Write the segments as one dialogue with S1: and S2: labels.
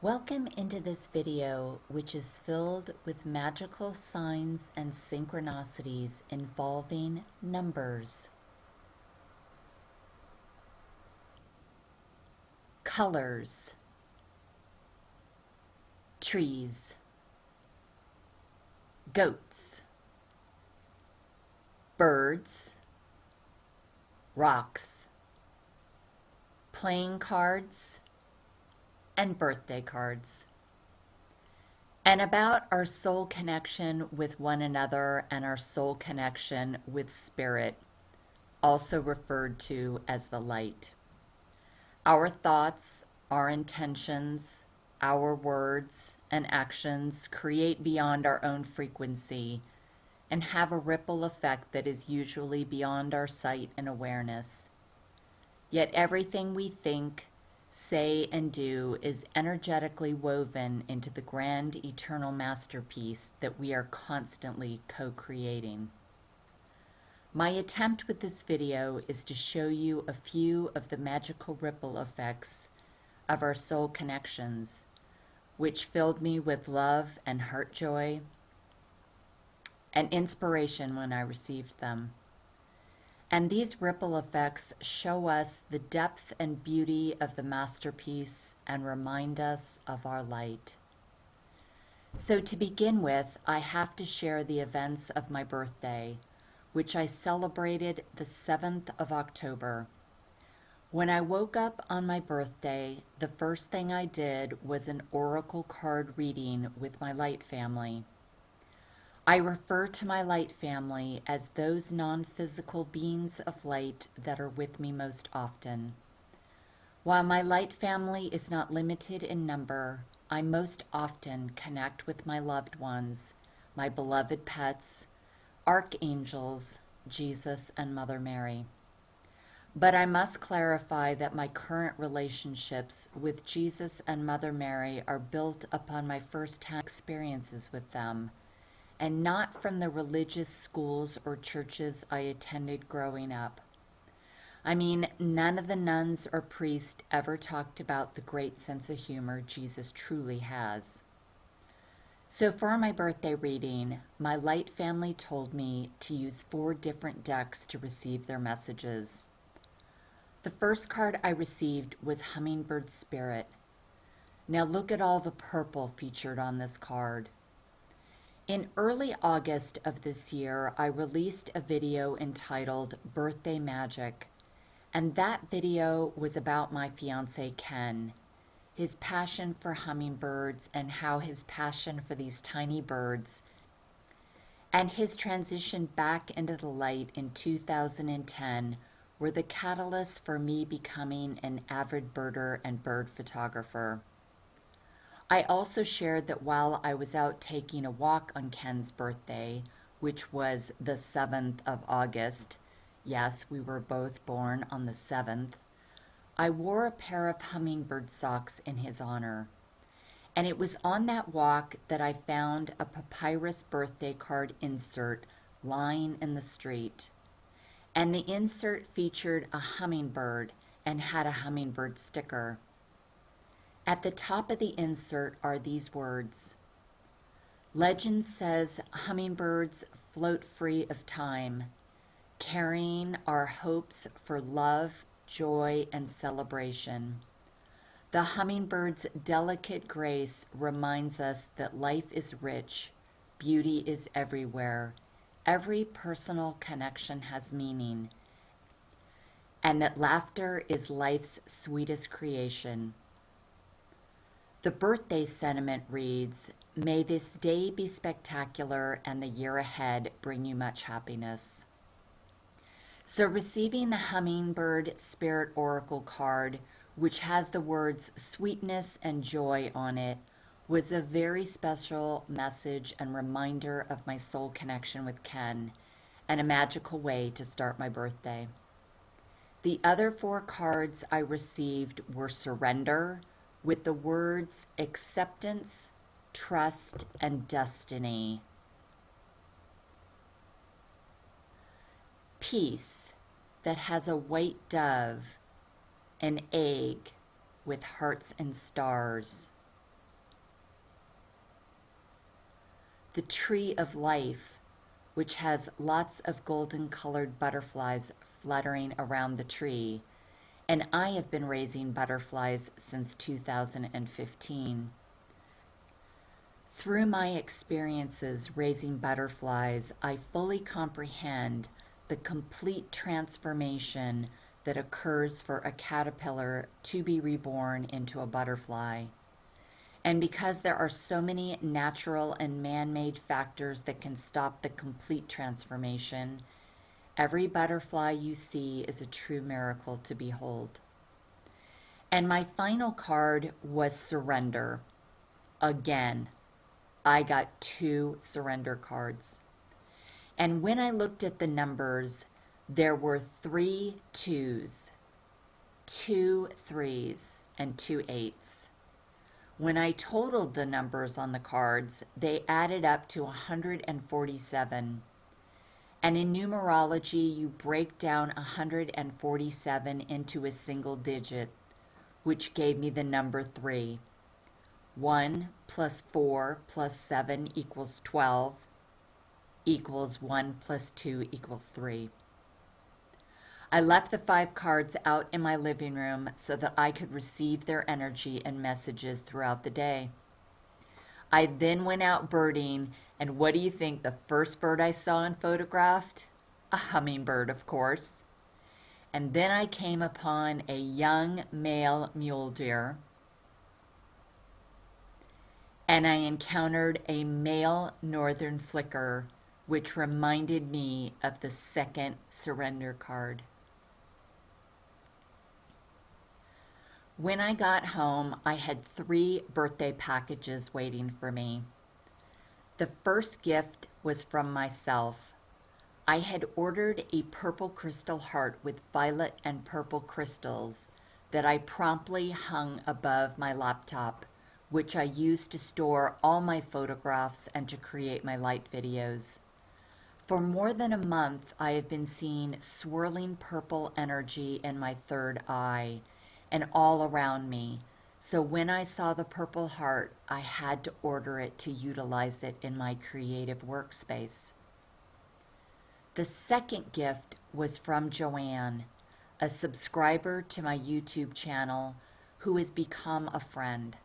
S1: Welcome into this video, which is filled with magical signs and synchronicities involving numbers, colors, trees, goats, birds, rocks, playing cards, and birthday cards. And about our soul connection with one another and our soul connection with spirit, also referred to as the light. Our thoughts, our intentions, our words and actions create beyond our own frequency and have a ripple effect that is usually beyond our sight and awareness. Yet everything we think, say, and do is energetically woven into the grand eternal masterpiece that we are constantly co-creating. My attempt with this video is to show you a few of the magical ripple effects of our soul connections, which filled me with love and heart joy and inspiration when I received them. And these ripple effects show us the depth and beauty of the masterpiece and remind us of our light. So to begin with, I have to share the events of my birthday, which I celebrated the 7th of October. When I woke up on my birthday, the first thing I did was an oracle card reading with my light family. I refer to my light family as those non-physical beings of light that are with me most often. While my light family is not limited in number, I most often connect with my loved ones, my beloved pets, archangels, Jesus, and Mother Mary. But I must clarify that my current relationships with Jesus and Mother Mary are built upon my first-hand experiences with them, and not from the religious schools or churches I attended growing up. I mean, none of the nuns or priests ever talked about the great sense of humor Jesus truly has. So for my birthday reading, my light family told me to use 4 different decks to receive their messages. The first card I received was Hummingbird Spirit. Now look at all the purple featured on this card. In early August of this year, I released a video entitled Birthday Magic, and that video was about my fiance Ken, his passion for hummingbirds and how his passion for these tiny birds and his transition back into the light in 2010 were the catalyst for me becoming an avid birder and bird photographer. I also shared that while I was out taking a walk on Ken's birthday, which was the 7th of August, yes, we were both born on the 7th, I wore a pair of hummingbird socks in his honor. And it was on that walk that I found a papyrus birthday card insert lying in the street. And the insert featured a hummingbird and had a hummingbird sticker. At the top of the insert are these words. Legend says hummingbirds float free of time, carrying our hopes for love, joy, and celebration. The hummingbird's delicate grace reminds us that life is rich, beauty is everywhere, every personal connection has meaning, and that laughter is life's sweetest creation. The birthday sentiment reads, "May this day be spectacular and the year ahead bring you much happiness." So receiving the Hummingbird Spirit Oracle card, which has the words sweetness and joy on it, was a very special message and reminder of my soul connection with Ken, and a magical way to start my birthday. The other 4 cards I received were Surrender, with the words acceptance, trust, and destiny. Peace, that has a white dove, an egg with hearts and stars. the tree of life, which has lots of golden colored butterflies fluttering around the tree. And I have been raising butterflies since 2015. Through my experiences raising butterflies, I fully comprehend the complete transformation that occurs for a caterpillar to be reborn into a butterfly. And because there are so many natural and man-made factors that can stop the complete transformation, every butterfly you see is a true miracle to behold. And my final card was surrender. Again, I got 2 surrender cards. And when I looked at the numbers, there were 3 2s, 2 3s, and 2 8s. When I totaled the numbers on the cards, they added up to 147. And in numerology, you break down 147 into a single digit, which gave me the number 3. 1 plus 4 plus 7 equals 12, equals 1 plus 2 equals 3. I left the 5 cards out in my living room so that I could receive their energy and messages throughout the day. I then went out birding, and what do you think the first bird I saw and photographed? A hummingbird, of course. And then I came upon a young male mule deer, and I encountered a male northern flicker, which reminded me of the second surrender card. When I got home, I had 3 birthday packages waiting for me. The first gift was from myself. I had ordered a purple crystal heart with violet and purple crystals that I promptly hung above my laptop, which I used to store all my photographs and to create my light videos. For more than a month, I have been seeing swirling purple energy in my third eye and all around me. So when I saw the purple heart, I had to order it to utilize it in my creative workspace. The second gift was from Joanne, a subscriber to my YouTube channel who has become a friend.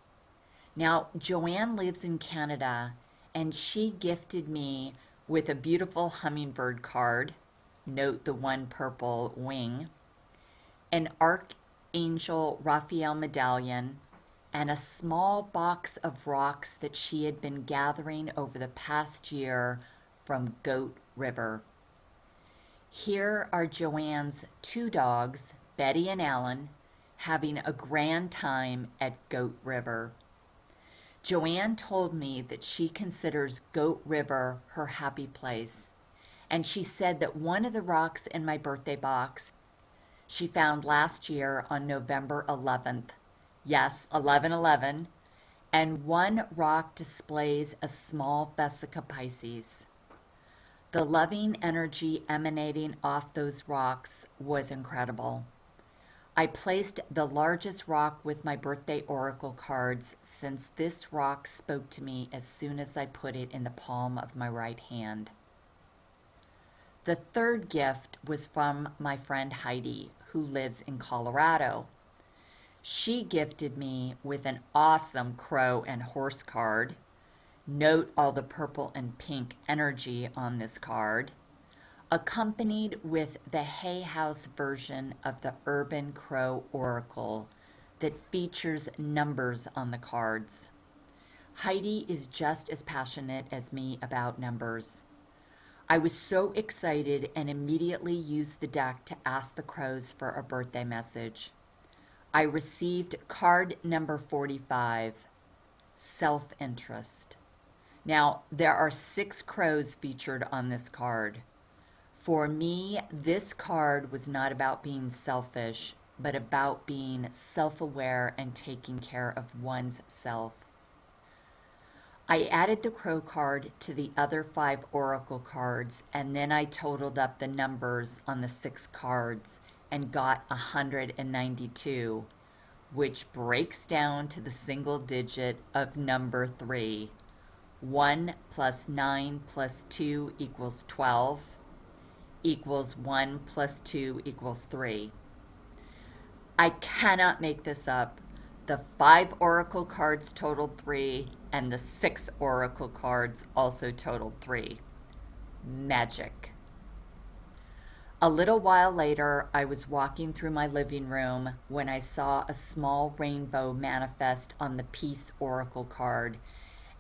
S1: Now, Joanne lives in Canada, and she gifted me with a beautiful hummingbird card, note the one purple wing, an Archangel Raphael medallion, and a small box of rocks that she had been gathering over the past year from Goat River. Here are Joanne's 2 dogs, Betty and Alan, having a grand time at Goat River. Joanne told me that she considers Goat River her happy place, and she said that one of the rocks in my birthday box she found last year on November 11th. Yes, 11/11. And one rock displays a small Vesica Pisces. The loving energy emanating off those rocks was incredible. I placed the largest rock with my birthday oracle cards since this rock spoke to me as soon as I put it in the palm of my right hand. The third gift was from my friend Heidi, who lives in Colorado. She gifted me with an awesome crow and horse card. Note all the purple and pink energy on this card, accompanied with the Hay House version of the Urban Crow Oracle that features numbers on the cards. Heidi is just as passionate as me about numbers. I was so excited and immediately used the deck to ask the crows for a birthday message. I received card number 45, self-interest. Now, there are 6 crows featured on this card. For me, this card was not about being selfish, but about being self-aware and taking care of one's self. I added the crow card to the other 5 oracle cards, and then I totaled up the numbers on the 6 cards and got 192, which breaks down to the single digit of number 3. 1 plus 9 plus 2 equals 12 equals 1 plus 2 equals 3. I cannot make this up. The 5 oracle cards totaled 3, and the 6 oracle cards also totaled 3. Magic. A little while later, I was walking through my living room when I saw a small rainbow manifest on the Peace Oracle card,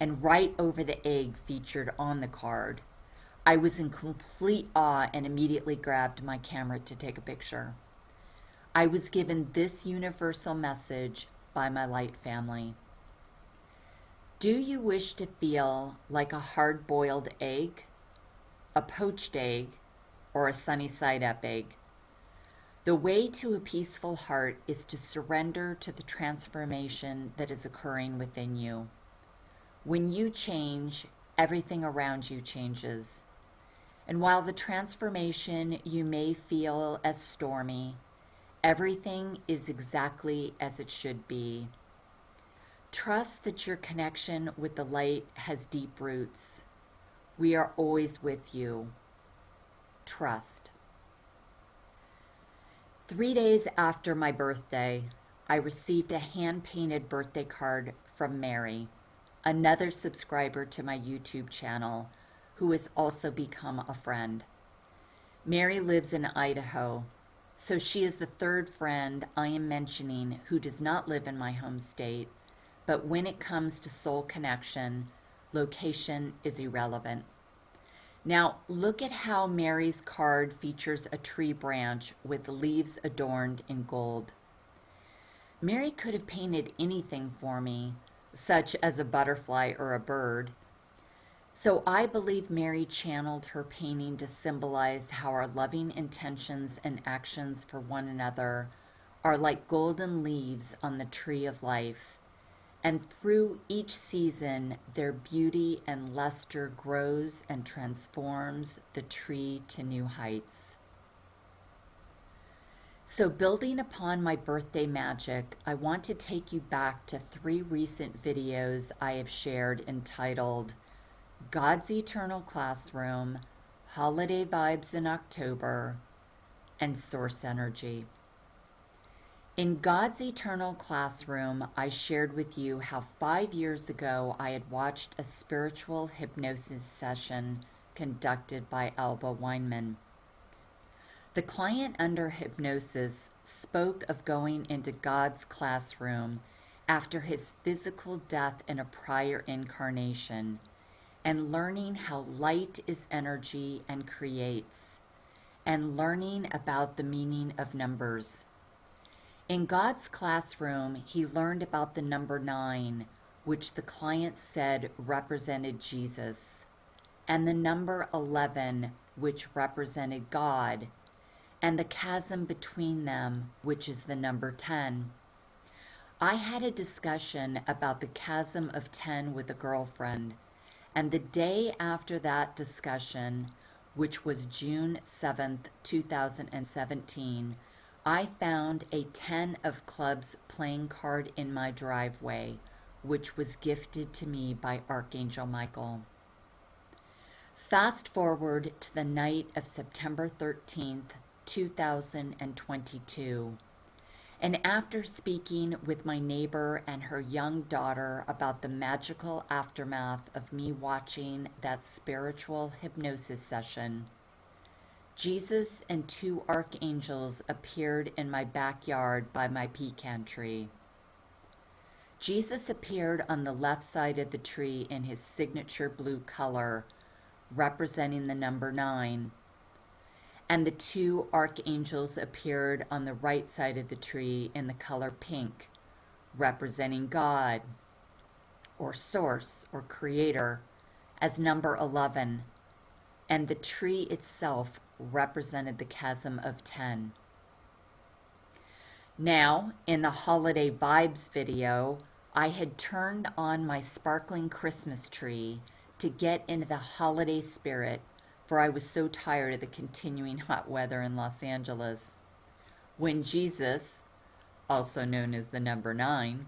S1: and right over the egg featured on the card. I was in complete awe and immediately grabbed my camera to take a picture. I was given this universal message by my light family. Do you wish to feel like a hard-boiled egg, a poached egg, or a sunny-side-up egg? The way to a peaceful heart is to surrender to the transformation that is occurring within you. When you change, everything around you changes. And while the transformation you may feel as stormy, everything is exactly as it should be. Trust that your connection with the light has deep roots. We are always with you. Trust. 3 days after my birthday, I received a hand-painted birthday card from Mary, another subscriber to my YouTube channel, who has also become a friend. Mary lives in Idaho, so she is the third friend I am mentioning who does not live in my home state, but when it comes to soul connection, location is irrelevant. Now, look at how Mary's card features a tree branch with leaves adorned in gold. Mary could have painted anything for me, such as a butterfly or a bird. So I believe Mary channeled her painting to symbolize how our loving intentions and actions for one another are like golden leaves on the tree of life. And through each season, their beauty and luster grows and transforms the tree to new heights. So building upon my birthday magic, I want to take you back to 3 recent videos I have shared entitled God's Eternal Classroom, Holiday Vibes in October, and Source Energy. In God's Eternal Classroom, I shared with you how 5 years ago I had watched a spiritual hypnosis session conducted by Alba Weinman. The client under hypnosis spoke of going into God's classroom after his physical death in a prior incarnation and learning how light is energy and creates, and learning about the meaning of numbers. In God's classroom, he learned about the number 9, which the client said represented Jesus, and the number 11, which represented God, and the chasm between them, which is the number 10. I had a discussion about the chasm of 10 with a girlfriend, and the day after that discussion, which was June 7th, 2017, I found a 10 of clubs playing card in my driveway, which was gifted to me by Archangel Michael. Fast forward to the night of September 13th, 2022, and after speaking with my neighbor and her young daughter about the magical aftermath of me watching that spiritual hypnosis session, Jesus and 2 archangels appeared in my backyard by my pecan tree. Jesus appeared on the left side of the tree in his signature blue color, representing the number 9, and the 2 archangels appeared on the right side of the tree in the color pink, representing God, or Source, or Creator, as number 11, and the tree itself represented the chasm of 10. Now, in the Holiday Vibes video, I had turned on my sparkling Christmas tree to get into the holiday spirit, for I was so tired of the continuing hot weather in Los Angeles. When Jesus, also known as the number 9,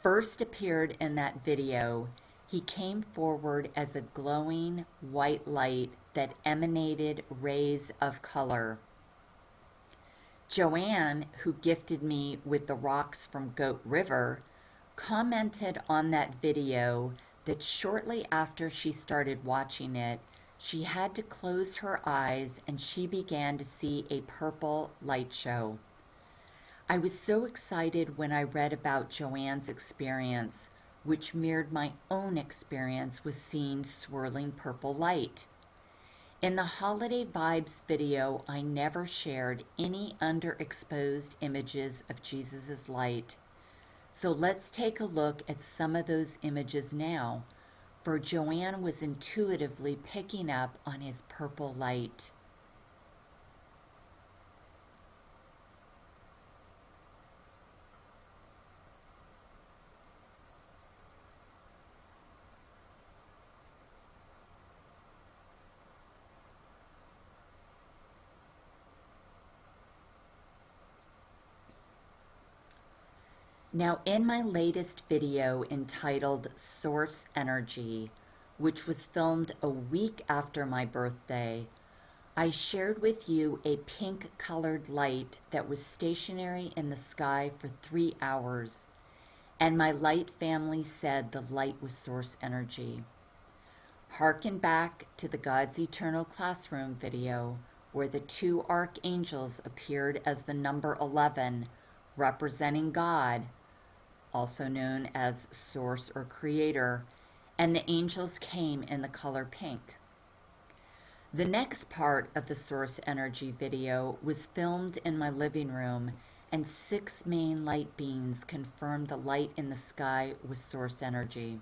S1: first appeared in that video, He came forward as a glowing white light that emanated rays of color. Joanne, who gifted me with the rocks from Goat River, commented on that video that shortly after she started watching it, she had to close her eyes and she began to see a purple light show. I was so excited when I read about Joanne's experience, which mirrored my own experience with seeing swirling purple light. In the Holiday Vibes video, I never shared any underexposed images of Jesus' light. So let's take a look at some of those images now, for Joanne was intuitively picking up on his purple light. Now, in my latest video entitled Source Energy, which was filmed a week after my birthday, I shared with you a pink colored light that was stationary in the sky for 3 hours, and my light family said the light was source energy. Harken back to the God's Eternal Classroom video, where the 2 archangels appeared as the number 11, representing God, also known as Source or Creator, and the angels came in the color pink. The next part of the Source Energy video was filmed in my living room, and 6 main light beams confirmed the light in the sky was Source Energy.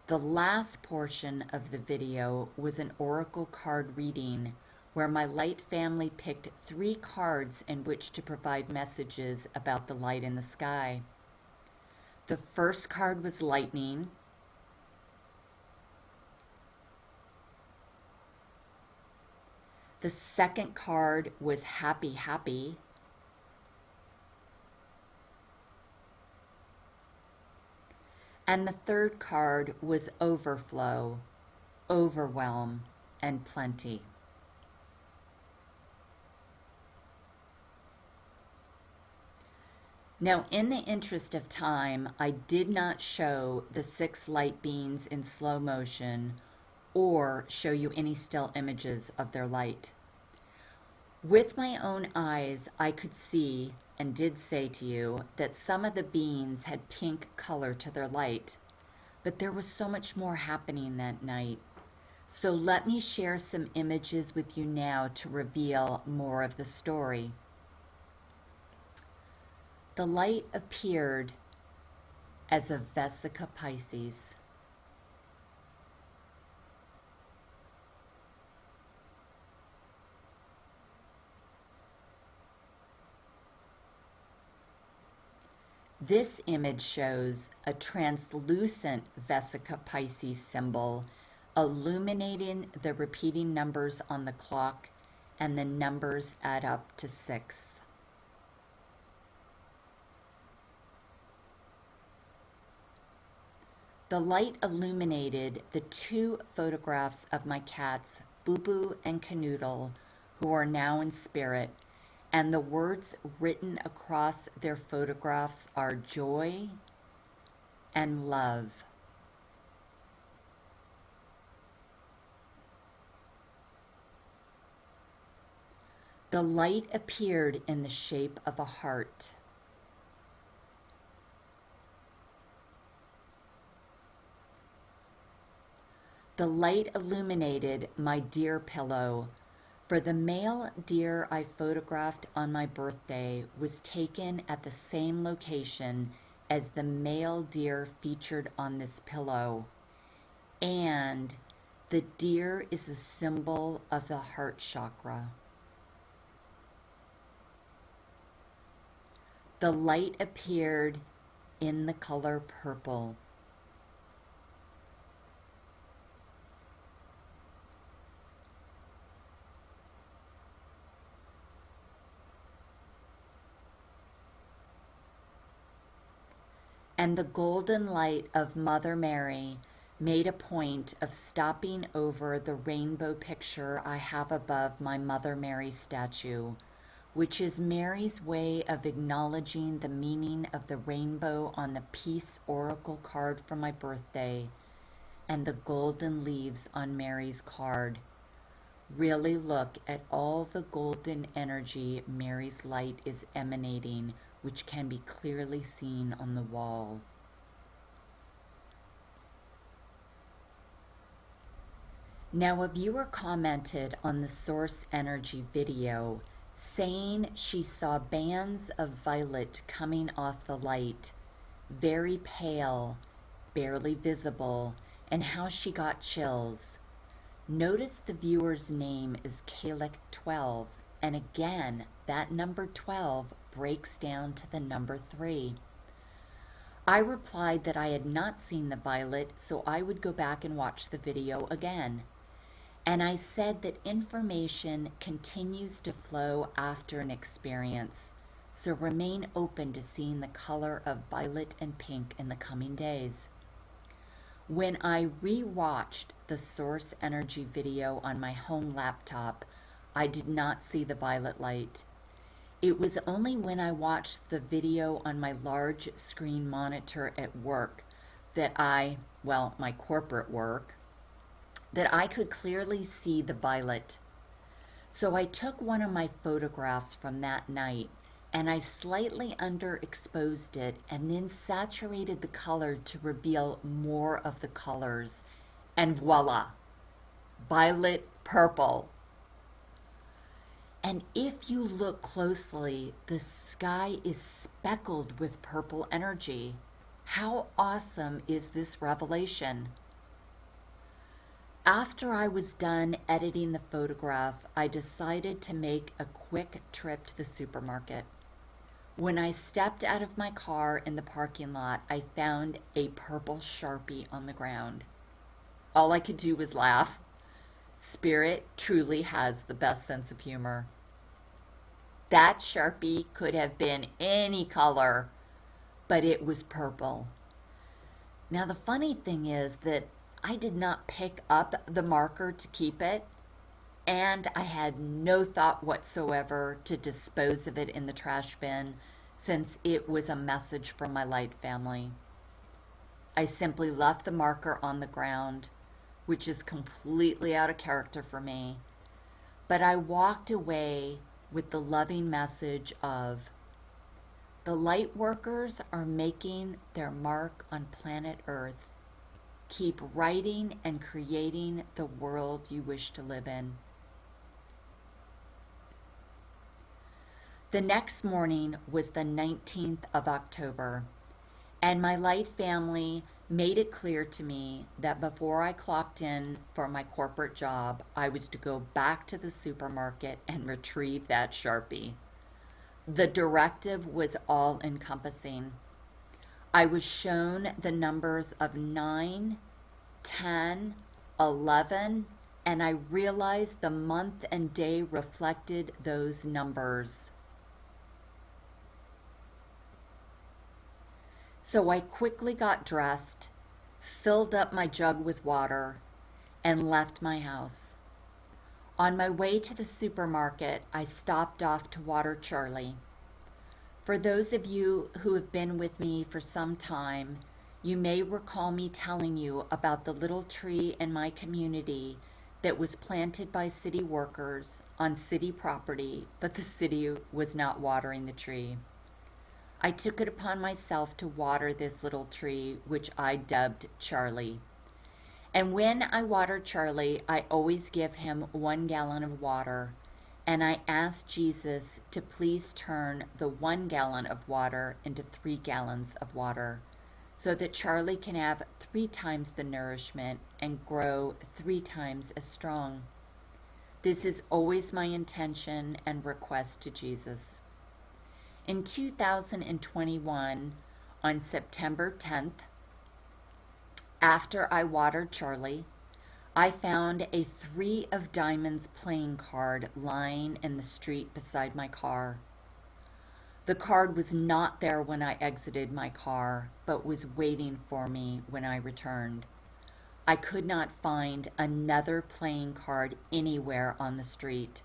S1: The last portion of the video was an oracle card reading where my light family picked 3 cards in which to provide messages about the light in the sky. The first card was lightning. The second card was happy, happy. And the third card was overflow, overwhelm, and plenty. Now, in the interest of time, I did not show the 6 light beams in slow motion or show you any still images of their light. With my own eyes, I could see and did say to you that some of the beams had pink color to their light, but there was so much more happening that night. So let me share some images with you now to reveal more of the story. The light appeared as a Vesica Pisces. This image shows a translucent Vesica Pisces symbol illuminating the repeating numbers on the clock, and the numbers add up to 6. The light illuminated the 2 photographs of my cats, Boo Boo and Canoodle, who are now in spirit, and the words written across their photographs are joy and love. The light appeared in the shape of a heart. The light illuminated my deer pillow, for the male deer I photographed on my birthday was taken at the same location as the male deer featured on this pillow, and the deer is a symbol of the heart chakra. The light appeared in the color purple. and the golden light of Mother Mary made a point of stopping over the rainbow picture I have above my Mother Mary statue, which is Mary's way of acknowledging the meaning of the rainbow on the Peace Oracle card for my birthday and the golden leaves on Mary's card. Really look at all the golden energy Mary's light is emanating, which can be clearly seen on the wall. Now, a viewer commented on the Source Energy video saying she saw bands of violet coming off the light, very pale, barely visible, and how she got chills. Notice the viewer's name is Kalec 12, and again, that number 12 breaks down to the number 3. I replied that I had not seen the violet, so I would go back and watch the video again. And I said that information continues to flow after an experience, so remain open to seeing the color of violet and pink in the coming days. When I re-watched the Source Energy video on my home laptop, I did not see the violet light. It was only when I watched the video on my large screen monitor at work that my corporate work, that I could clearly see the violet. So I took one of my photographs from that night and I slightly underexposed it and then saturated the color to reveal more of the colors. And voila, violet purple. And if you look closely, the sky is speckled with purple energy. How awesome is this revelation? After I was done editing the photograph, I decided to make a quick trip to the supermarket. When I stepped out of my car in the parking lot, I found a purple Sharpie on the ground. All I could do was laugh. Spirit truly has the best sense of humor. That Sharpie could have been any color, but it was purple. Now the funny thing is that I did not pick up the marker to keep it, and I had no thought whatsoever to dispose of it in the trash bin since it was a message from my light family. I simply left the marker on the ground, which is completely out of character for me, but I walked away with the loving message of the light workers are making their mark on planet Earth. Keep writing and creating the world you wish to live in. The next morning was the 19th of October, and my light family made it clear to me that before I clocked in for my corporate job, I was to go back to the supermarket and retrieve that Sharpie. The directive was all-encompassing. I was shown the numbers of 9, 10, 11, and I realized the month and day reflected those numbers. So I quickly got dressed, filled up my jug with water, and left my house. On my way to the supermarket, I stopped off to water Charlie. For those of you who have been with me for some time, you may recall me telling you about the little tree in my community that was planted by city workers on city property, but the city was not watering the tree. I took it upon myself to water this little tree, which I dubbed Charlie. And when I water Charlie, I always give him 1 gallon of water. And I asked Jesus to please turn the 1 gallon of water into 3 gallons of water so that Charlie can have 3 times the nourishment and grow 3 times as strong. This is always my intention and request to Jesus. In 2021, on September 10th, after I watered Charlie, I found a 3 of diamonds playing card lying in the street beside my car. The card was not there when I exited my car, but was waiting for me when I returned. I could not find another playing card anywhere on the street.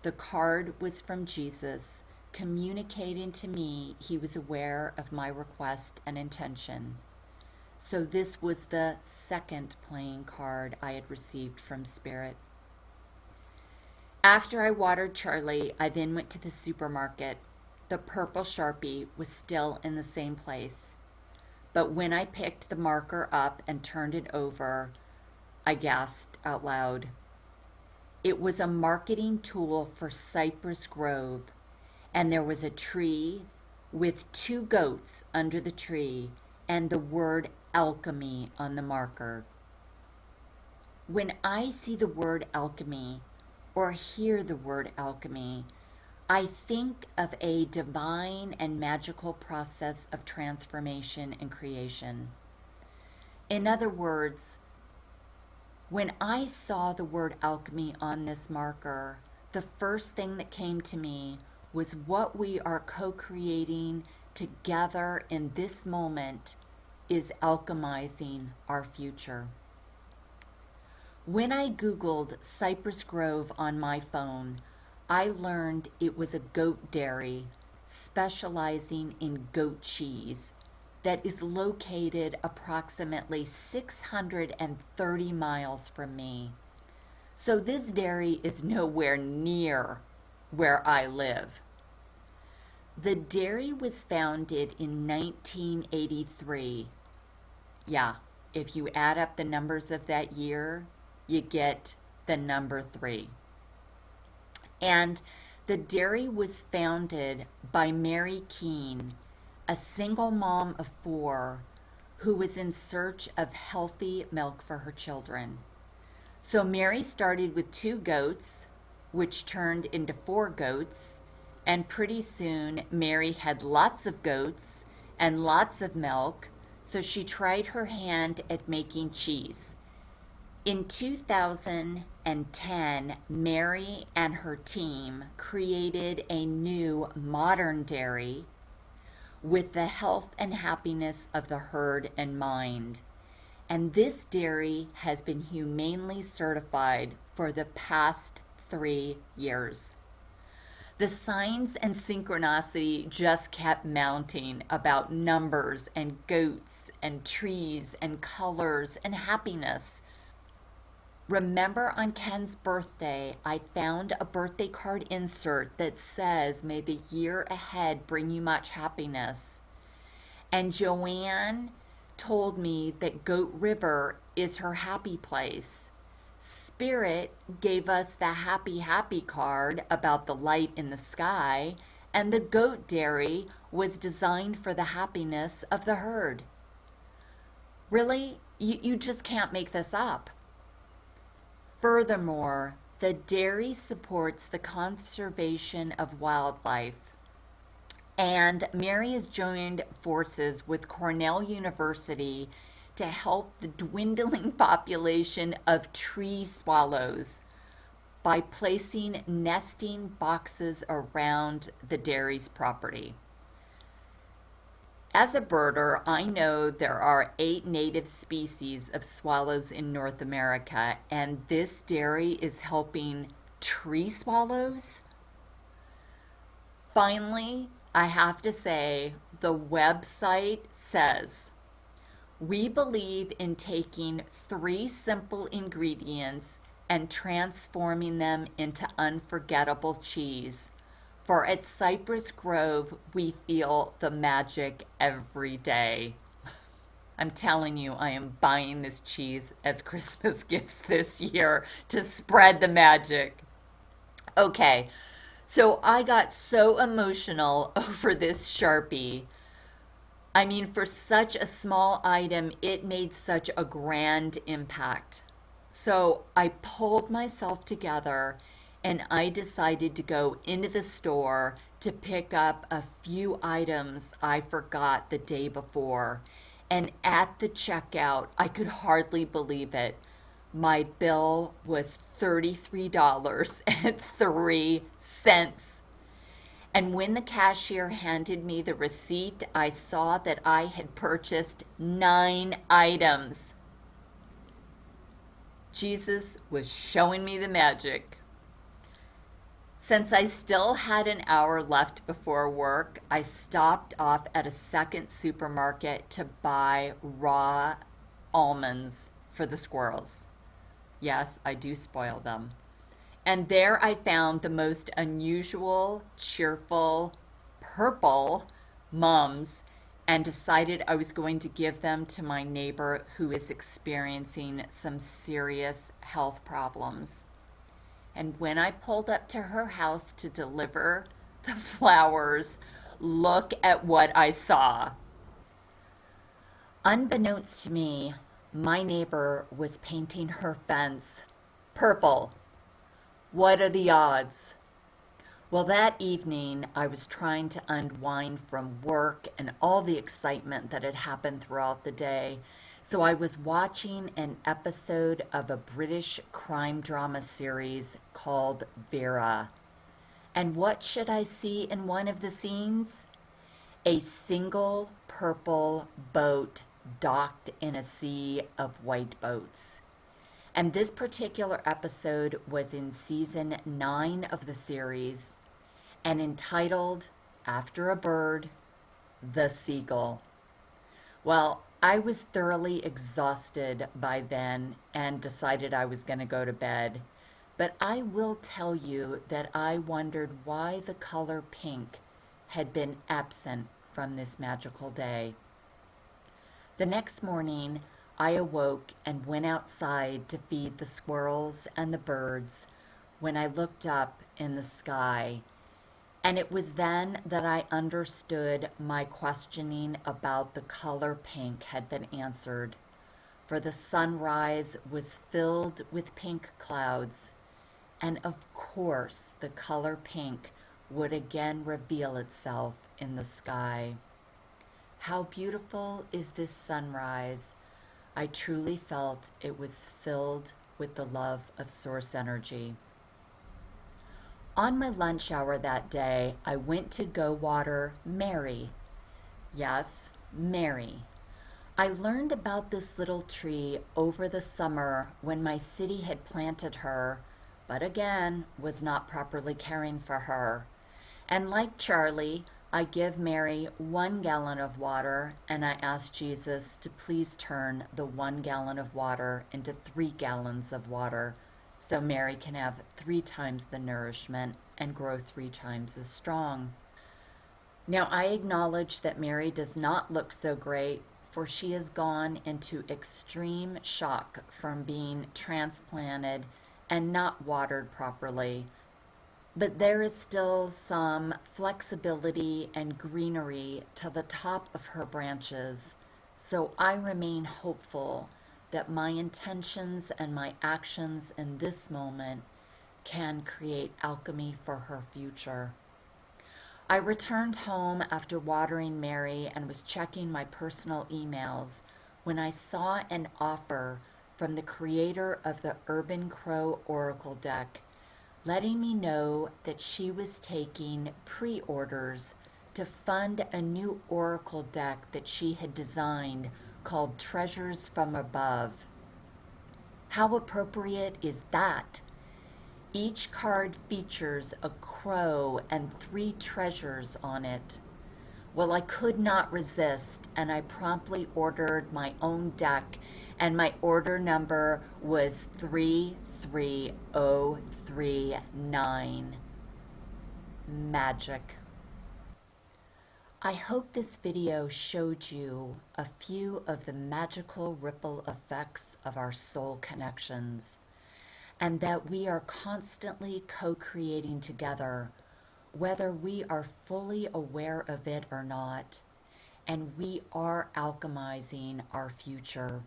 S1: The card was from Jesus, communicating to me he was aware of my request and intention. So this was the second playing card I had received from Spirit. After I watered Charlie, I then went to the supermarket. The purple Sharpie was still in the same place. But when I picked the marker up and turned it over, I gasped out loud. It was a marketing tool for Cypress Grove, and there was a tree with 2 goats under the tree and the word alchemy on the marker. When I see the word alchemy or hear the word alchemy, I think of a divine and magical process of transformation and creation. In other words, when I saw the word alchemy on this marker, the first thing that came to me was what we are co-creating together in this moment is alchemizing our future. When I Googled Cypress Grove on my phone, I learned it was a goat dairy specializing in goat cheese that is located approximately 630 miles from me. So this dairy is nowhere near where I live. The dairy was founded in 1983. Yeah, if you add up the numbers of that year, you get the number 3. And the dairy was founded by Mary Keene, a single mom of 4 who was in search of healthy milk for her children. So Mary started with 2 goats, which turned into 4 goats, and pretty soon Mary had lots of goats and lots of milk, so she tried her hand at making cheese. In 2010, Mary and her team created a new modern dairy with the health and happiness of the herd in mind. And this dairy has been humanely certified for the past 3 years. The signs and synchronicity just kept mounting about numbers and goats and trees and colors and happiness. Remember on Ken's birthday, I found a birthday card insert that says, "May the year ahead bring you much happiness." And Joanne told me that Goat River is her happy place. Spirit gave us the happy, happy card about the light in the sky, and the goat dairy was designed for the happiness of the herd. Really, you just can't make this up. Furthermore, the dairy supports the conservation of wildlife. And Mary has joined forces with Cornell University to help the dwindling population of tree swallows by placing nesting boxes around the dairy's property. As a birder, I know there are 8 native species of swallows in North America, and this dairy is helping tree swallows. Finally, I have to say, the website says, "We believe in taking 3 simple ingredients and transforming them into unforgettable cheese. For at Cypress Grove, we feel the magic every day." I'm telling you, I am buying this cheese as Christmas gifts this year to spread the magic. Okay, so I got so emotional over this Sharpie. I mean, for such a small item, it made such a grand impact. So I pulled myself together and I decided to go into the store to pick up a few items I forgot the day before. And at the checkout, I could hardly believe it. My bill was $33.03. And when the cashier handed me the receipt, I saw that I had purchased 9 items. Jesus was showing me the magic. Since I still had an hour left before work, I stopped off at a second supermarket to buy raw almonds for the squirrels. Yes, I do spoil them. And there I found the most unusual, cheerful, purple mums and decided I was going to give them to my neighbor who is experiencing some serious health problems. And when I pulled up to her house to deliver the flowers, look at what I saw. Unbeknownst to me, my neighbor was painting her fence purple. What are the odds? Well, that evening I was trying to unwind from work and all the excitement that had happened throughout the day. So I was watching an episode of a British crime drama series called Vera. And what should I see in one of the scenes? A single purple boat docked in a sea of white boats. And this particular episode was in season 9 of the series and entitled, after a bird, The Seagull. Well, I was thoroughly exhausted by then and decided I was going to go to bed. But I will tell you that I wondered why the color pink had been absent from this magical day. The next morning, I awoke and went outside to feed the squirrels and the birds when I looked up in the sky. And it was then that I understood my questioning about the color pink had been answered. For the sunrise was filled with pink clouds, and of course the color pink would again reveal itself in the sky. How beautiful is this sunrise! I truly felt it was filled with the love of source energy. On my lunch hour that day, I went to go water Mary. Yes, Mary. I learned about this little tree over the summer when my city had planted her, but again was not properly caring for her. And like Charlie, I give Mary 1 gallon of water, and I ask Jesus to please turn the 1 gallon of water into 3 gallons of water, so Mary can have 3 times the nourishment and grow 3 times as strong. Now I acknowledge that Mary does not look so great, for she has gone into extreme shock from being transplanted and not watered properly. But there is still some flexibility and greenery to the top of her branches, so I remain hopeful that my intentions and my actions in this moment can create alchemy for her future. I returned home after watering Mary and was checking my personal emails when I saw an offer from the creator of the Urban Crow Oracle deck, letting me know that she was taking pre-orders to fund a new oracle deck that she had designed called Treasures from Above. How appropriate is that? Each card features a crow and 3 treasures on it. Well, I could not resist, and I promptly ordered my own deck, and my order number was 33039. Magic. I hope this video showed you a few of the magical ripple effects of our soul connections, and that we are constantly co-creating together, whether we are fully aware of it or not, and we are alchemizing our future.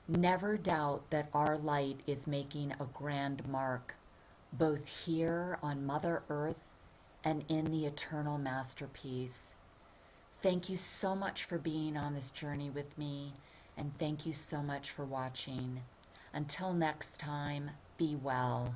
S1: Never doubt that our light is making a grand mark, both here on Mother Earth and in the eternal masterpiece. Thank you so much for being on this journey with me, and thank you so much for watching. Until next time, be well.